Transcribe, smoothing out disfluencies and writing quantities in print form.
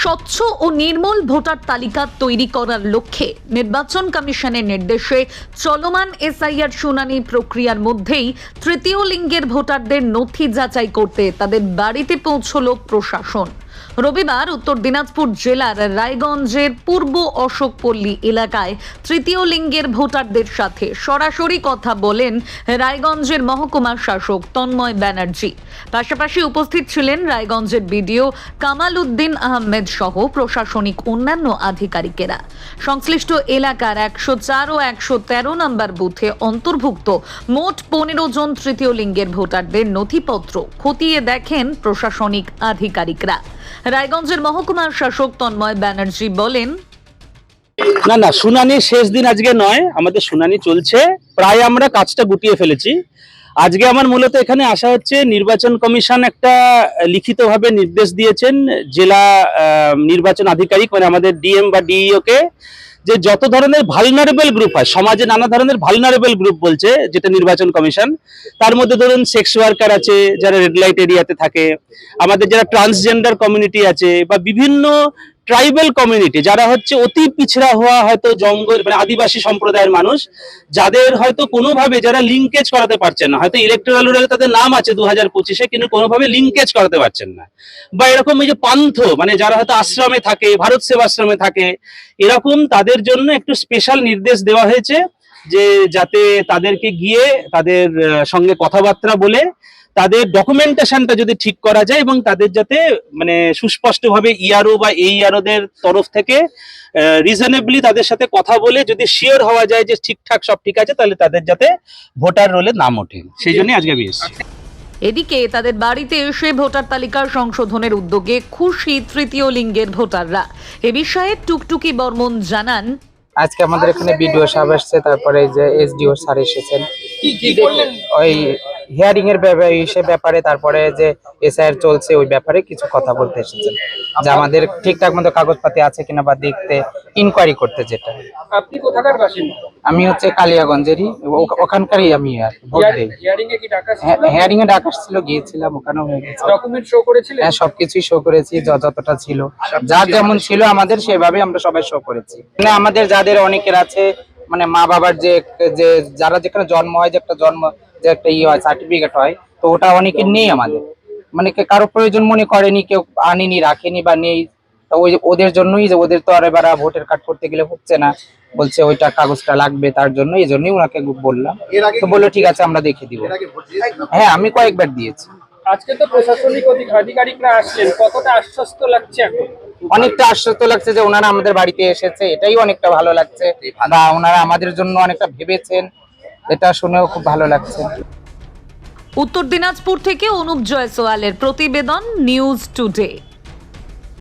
স্বচ্ছ ও নির্মল ভোটার তালিকা তৈরি করার লক্ষ্যে নির্বাচন কমিশনের নির্দেশে চলমান এসআইআর শুনানি প্রক্রিয়ার মধ্যেই তৃতীয় লিঙ্গের ভোটারদের নথি যাচাই করতে তাদের বাড়িতে পৌঁছল প্রশাসন। রবিবার উত্তর দিনাজপুর জেলার রায়গঞ্জের পূর্ব অশোকপল্লী এলাকায় তৃতীয় লিঙ্গের ভোটারদের সাথে সরাসরি কথা বলেন রায়গঞ্জের মহকুমা শাসক তন্ময় ব্যানার্জি। পাশাপাশি উপস্থিত ছিলেন রায়গঞ্জের বিডিও কামাল উদ্দিন আহমেদ সহ প্রশাসনিক অন্যান্য আধিকারিকেরা। সংশ্লিষ্ট এলাকার 104 ও 113 নম্বর বুথে অন্তর্ভুক্ত মোট 15 জন তৃতীয় লিঙ্গের ভোটারদের নথিপত্র খতিয়ে দেখেন প্রশাসনিক আধিকারিকরা। রায়গঞ্জের মহকুমার শাসক তন্ময় ব্যানার্জি বলেন, না শুনানি শেষ দিন আজকে নয়, আমাদের শুনানি চলছে, প্রায় আমরা কাজটা গুটিয়ে ফেলেছি। আজকে আমার মূলত এখানে আসা হচ্ছে, নির্বাচন কমিশন একটা লিখিতভাবে নির্দেশ দিয়েছেন জেলা নির্বাচন আধিকারিক মানে আমাদের ডিএম বা ডিইও কে, যে যত ধরনের ভালনারেবল গ্রুপ হয় সমাজে, নানা ধরনের ভালনারেবল গ্রুপ বলছে যেটা নির্বাচন কমিশন, তার মধ্যে ধরুন সেক্স ওয়ার্কার আছে যারা রেড লাইট এরিয়াতে থাকে, আমাদের যারা ট্রান্সজেন্ডার কমিউনিটি আছে, বা বিভিন্ন ট্রাইবাল কমিউনিটি যারা হচ্ছে অতি পিছড়া হওয়া, হয়তো জঙ্গল মানে আদিবাসী সম্প্রদায়ের মানুষ, যাদের হয়তো কোনোভাবে যারা লিঙ্কেজ করাতে পারছেন না, হয়তো ইলেকট্রাল রোলে তাদের নাম আছে 2025-এ কিন্তু কোনোভাবে লিঙ্কেজ করাতে পারছেন না, বা এরকম এই যে পান্থ মানে যারা হয়তো আশ্রমে থাকে, ভারত সেবাশ্রমে থাকে, এরকম তাদের জন্য একটু স্পেশাল নির্দেশ দেওয়া হয়েছে যে যাতে তাদেরকে গিয়ে তাদের সঙ্গে কথাবার্তা বলে তাদের ডকুমেন্টেশনটা যদি ঠিক করা যায় এবং তাদের যাতে মানে সুস্পষ্টভাবে ইআরও বা এইআরওদের তরফ থেকে রিজনেবলি তাদের সাথে কথা বলে যদি শিওর হওয়া যায় যে ঠিকঠাক সব ঠিক আছে, তাহলে তাদের যাতে ভোটার রোলে নাম ওঠে, সেই জন্যই আজকে আমি এসেছি। এদিকে তাদের বাড়িতে এসে ভোটার তালিকার সংশোধনের উদ্যোগে খুশি তৃতীয় লিঙ্গের ভোটাররা। এ বিষয়ে টুকটুকি বর্মন জানান, আজকে আমাদের এখানে বিডিও সাহেব আসছে, তারপরে যে এসডিও স্যার এসেছেন, কি বললেন? ওই হিয়ারিং এর ব্যাপারে, তারপরে যে এসআইআর চলছে ওই ব্যাপারে কিছু কথা বলতে এসেছেন, যে আমাদের ঠিকঠাক মতো কাগজপাতি আছে কিনা বা দেখতে, ইনকোয়ারি করতে। যেটা আপনি কোথাকার বাসিন্দা? আমি হচ্ছে কালিয়াগঞ্জেরই, ওখানকারই আমি ভোট দেই। হিয়ারিং এ ডাকা ছিল, গিয়েছিলাম, ওখানেও হয়ে গেছে। ডকুমেন্ট শো করেছিলেন? হ্যাঁ, সবকিছুই শো করেছি, যতটা ছিল, যা যেমন ছিল আমাদের সেভাবে আমরা সবাই শো করেছি। মানে আমাদের যাদের অনেকের আছে মানে মা বাবার যে যারা যেখানে জন্ম হয়, যে একটা জন্ম যে একটা হয় সার্টিফিকেট হয়, তো ওটা অনেকের নেই আমাদের, মানে কারো প্রয়োজন মনে করেনি, কেউ আনেনি, রাখেনি বা নেই, তো ওই ওদের জন্যই, যে ওদের তো আর এবার ভোটের কার্ড করতে গেলে হচ্ছে না, বলছে ওইটা কাগজটা লাগবে, তার জন্য এই জন্যই ওনাকে বললাম, তো বললো ঠিক আছে আমরা দেখে দিব। হ্যাঁ, আমি কয়েকবার দিয়েছি। আজকে তো প্রশাসনিক আধিকারিকরা আসছেন, কতটা আশ্বস্ত লাগছে এখন? অনেকটা আশ্বস্ত লাগছে যে ওনারা আমাদের বাড়িতে এসেছে, এটাই অনেকটা ভালো লাগছে, বা ওনারা আমাদের জন্য অনেকটা ভেবেছেন, এটা শুনেও খুব ভালো লাগছে। উত্তর দিনাজপুর থেকে অনুপ জয়সওয়ালের প্রতিবেদন, নিউজ টুডে।